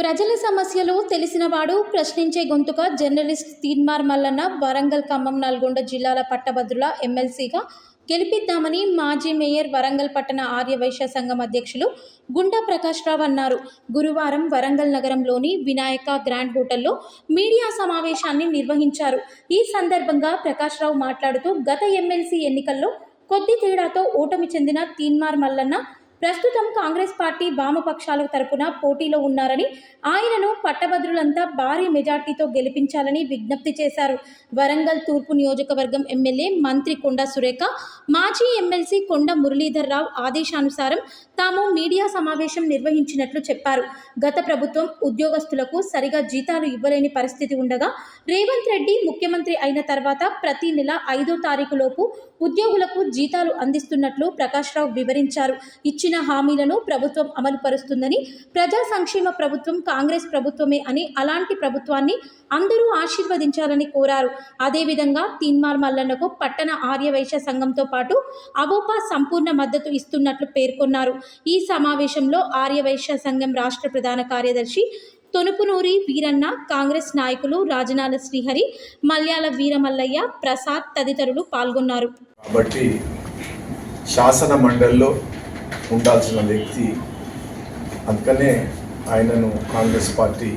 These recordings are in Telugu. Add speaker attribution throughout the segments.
Speaker 1: ప్రజల సమస్యలు తెలిసినవాడు, ప్రశ్నించే గొంతుక జర్నలిస్ట్ తీన్మార్ మల్లన్న వరంగల్, ఖమ్మం, నల్గొండ జిల్లాల పట్టభద్రుల ఎమ్మెల్సీగా గెలిపిద్దామని మాజీ మేయర్, వరంగల్ పట్టణ ఆర్యవైశ్య సంఘం అధ్యక్షులు గుండా ప్రకాష్ రావు అన్నారు. గురువారం వరంగల్ నగరంలోని వినాయక గ్రాండ్ హోటల్లో మీడియా సమావేశాన్ని నిర్వహించారు. ఈ సందర్భంగా ప్రకాష్ రావు మాట్లాడుతూ, గత ఎమ్మెల్సీ ఎన్నికల్లో కొద్ది తేడాతో ఓటమి చెందిన తీన్మార్ మల్లన్న ప్రస్తుతం కాంగ్రెస్ పార్టీ వామపక్షాల తరపున పోటీలో ఉన్నారని, ఆయనను పట్టభద్రులంతా భారీ మెజార్టీతో గెలిపించాలని విజ్ఞప్తి చేశారు. వరంగల్ తూర్పు నియోజకవర్గం ఎమ్మెల్యే మంత్రి కొండా సురేఖ, మాజీ ఎమ్మెల్సీ కొండ మురళీధర్ రావు ఆదేశానుసారం తాము మీడియా సమావేశం నిర్వహించినట్లు చెప్పారు. గత ప్రభుత్వం ఉద్యోగస్తులకు సరిగా జీతాలు ఇవ్వలేని పరిస్థితి ఉండగా, రేవంత్ రెడ్డి ముఖ్యమంత్రి అయిన తర్వాత ప్రతి నెల 5వ తారీఖులోపు ఉద్యోగులకు జీతాలు అందిస్తున్నట్లు ప్రకాష్ రావు వివరించారు. ఇచ్చిన హామీలను ప్రభుత్వం అమలు పరుస్తుందని, ప్రజా సంక్షేమ ప్రభుత్వం కాంగ్రెస్ ప్రభుత్వమే అని, అలాంటి ప్రభుత్వాన్ని అందరూ ఆశీర్వదించాలని కోరారు. అదేవిధంగా తీన్మార్ మల్లన్నకు పట్టణ ఆర్యవైశ్య సంఘంతో పాటు అవోపా సంపూర్ణ మద్దతు ఇస్తున్నట్లు పేర్కొన్నారు. ఈ సమావేశంలో ఆర్యవైశ్య సంఘం రాష్ట్ర ప్రధాన కార్యదర్శి తొనుపునూరి వీరన్న, కాంగ్రెస్ నాయకులు రాజనాల శ్రీహరి, మల్యాల వీరమల్లయ్య, ప్రసాద్ తదితరులు పాల్గొన్నారు.
Speaker 2: కాబట్టి శాసన మండలిలో ఉండాల్సిన వ్యక్తి, అందుకనే ఆయనను కాంగ్రెస్ పార్టీ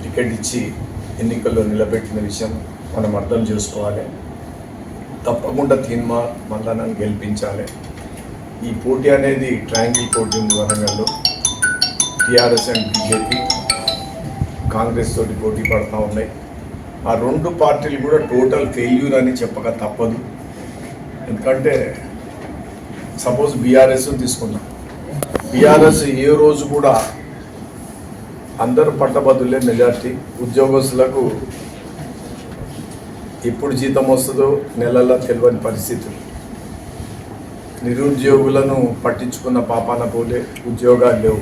Speaker 2: టికెట్ ఇచ్చి ఎన్నికల్లో నిలబెట్టిన విషయం మనం అర్థం చేసుకోవాలి. తప్పకుండా తీన్మార్ మల్లన్నను గెలిపించాలి. ఈ పోటీ అనేది ట్రయాంగిల్ పోటీ ఉంది వరంగల్లో. టీఆర్ఎస్ అండ్ బీజేపీ కాంగ్రెస్ తోటి పోటీ పడుతూ ఉన్నాయి. ఆ రెండు పార్టీలు కూడా టోటల్ ఫెయిల్యూర్ అని చెప్పక తప్పదు. ఎందుకంటే సపోజ్ బీఆర్ఎస్ తీసుకున్నాం, బీఆర్ఎస్ ఏ రోజు కూడా అందరూ పట్టభద్రులే మెజార్టీ. ఉద్యోగస్తులకు ఎప్పుడు జీతం వస్తుందో నెలల్లో తెలియని పరిస్థితులు. నిరుద్యోగులను పట్టించుకున్న పాపాన పోలే, ఉద్యోగాలు లేవు.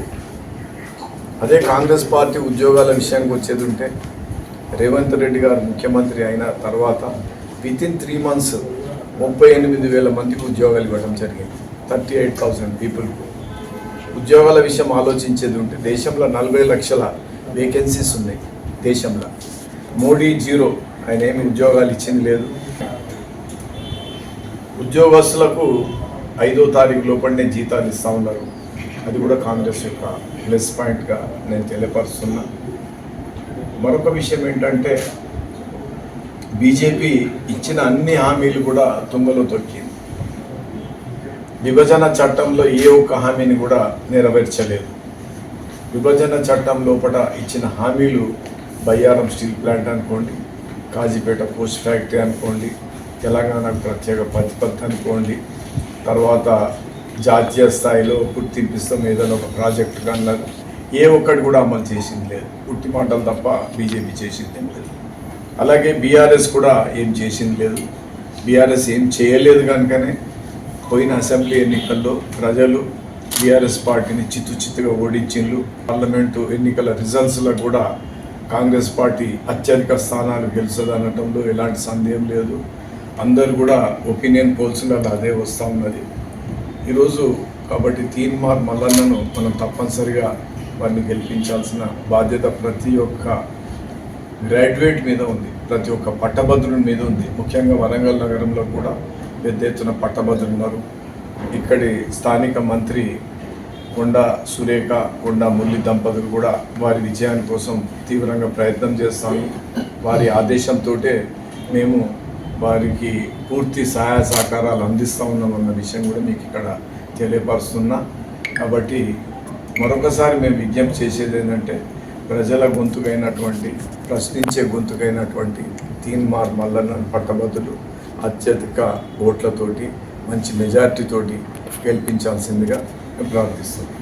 Speaker 2: అదే కాంగ్రెస్ పార్టీ ఉద్యోగాల విషయానికి వచ్చేది ఉంటే, రేవంత్ రెడ్డి గారు ముఖ్యమంత్రి అయిన తర్వాత వితిన్ 3 months 38,000 మందికి ఉద్యోగాలు ఇవ్వడం జరిగింది. 38,000 పీపుల్కు ఉద్యోగాల విషయం ఆలోచించేది ఉంటే, దేశంలో 40 లక్షల వేకెన్సీస్ ఉన్నాయి. దేశంలో మోడీ జీరో, ఆయన ఏమి ఉద్యోగాలు ఇచ్చింది లేదు. ఉద్యోగస్తులకు 5వ తారీఖు లోపలనే జీతాలు ఇస్తూ ఉన్నారు. అది కూడా కాంగ్రెస్ యొక్క ప్లస్ పాయింట్గా నేను తెలియపరుస్తున్నా. మరొక విషయం ఏంటంటే, బీజేపీ ఇచ్చిన అన్ని హామీలు కూడా తుంగలో తొక్కింది. విభజన చట్టంలో ఏ ఒక్క హామీని కూడా నెరవేర్చలేదు. విభజన చట్టం లోపల ఇచ్చిన హామీలు బయ్యారం స్టీల్ ప్లాంట్ అనుకోండి, కాజీపేట పోస్ట్ ఫ్యాక్టరీ అనుకోండి, తెలంగాణకు ప్రత్యేక ప్రతిపత్తి అనుకోండి, తర్వాత జాతీయ స్థాయిలో గుర్తింపిస్తాం ఏదైనా ఒక ప్రాజెక్టు అన్నారు, ఏ ఒక్కటి కూడా అమలు చేసింది లేదు. పుట్టి మాటలు తప్ప బీజేపీ చేసింది ఏం లేదు. అలాగే బీఆర్ఎస్ కూడా ఏం చేసింది లేదు. బీఆర్ఎస్ ఏం చేయలేదు కనుకనే పోయిన అసెంబ్లీ ఎన్నికల్లో ప్రజలు బీఆర్ఎస్ పార్టీని చిత్తుగా ఓడించిండ్రు. పార్లమెంటు ఎన్నికల రిజల్ట్స్లో కూడా కాంగ్రెస్ పార్టీ అత్యధిక స్థానాలు గెలుస్తుంది అనటంలో ఎలాంటి సందేహం లేదు. అందరూ కూడా ఒపీనియన్ పోల్స్లో అదే వస్తూ ఉన్నది ఈరోజు. కాబట్టి తీన్మార్ మల్లన్నను మనం తప్పనిసరిగా వారిని గెలిపించాల్సిన బాధ్యత ప్రతి ఒక్క గ్రాడ్యుయేట్ మీద ఉంది, ప్రతి ఒక్క పట్టభద్రుని మీద ఉంది. ముఖ్యంగా వరంగల్ నగరంలో కూడా పెద్ద ఎత్తున పట్టభద్రులు ఉన్నారు. ఇక్కడి స్థానిక మంత్రి కొండా సురేఖ, కొండా మురళి దంపతులు కూడా వారి విజయాని కోసం తీవ్రంగా ప్రయత్నం చేస్తాము. వారి ఆదేశంతో మేము వారికి పూర్తి సహాయ సహకారాలు అందిస్తూ ఉన్నామన్న విషయం కూడా మీకు ఇక్కడ తెలియపరుస్తున్నా. కాబట్టి మరొకసారి మేము విజ్ఞప్తి చేసేది ఏంటంటే, ప్రజల గొంతుకైనటువంటి, ప్రశ్నించే గొంతుకైనటువంటి తీన్మార్ మల్లన్న పట్టభద్రులు అత్యధిక ఓట్లతోటి, మంచి మెజార్టీతోటి గెలిపించాల్సిందిగా ప్రార్థిస్తున్నాం.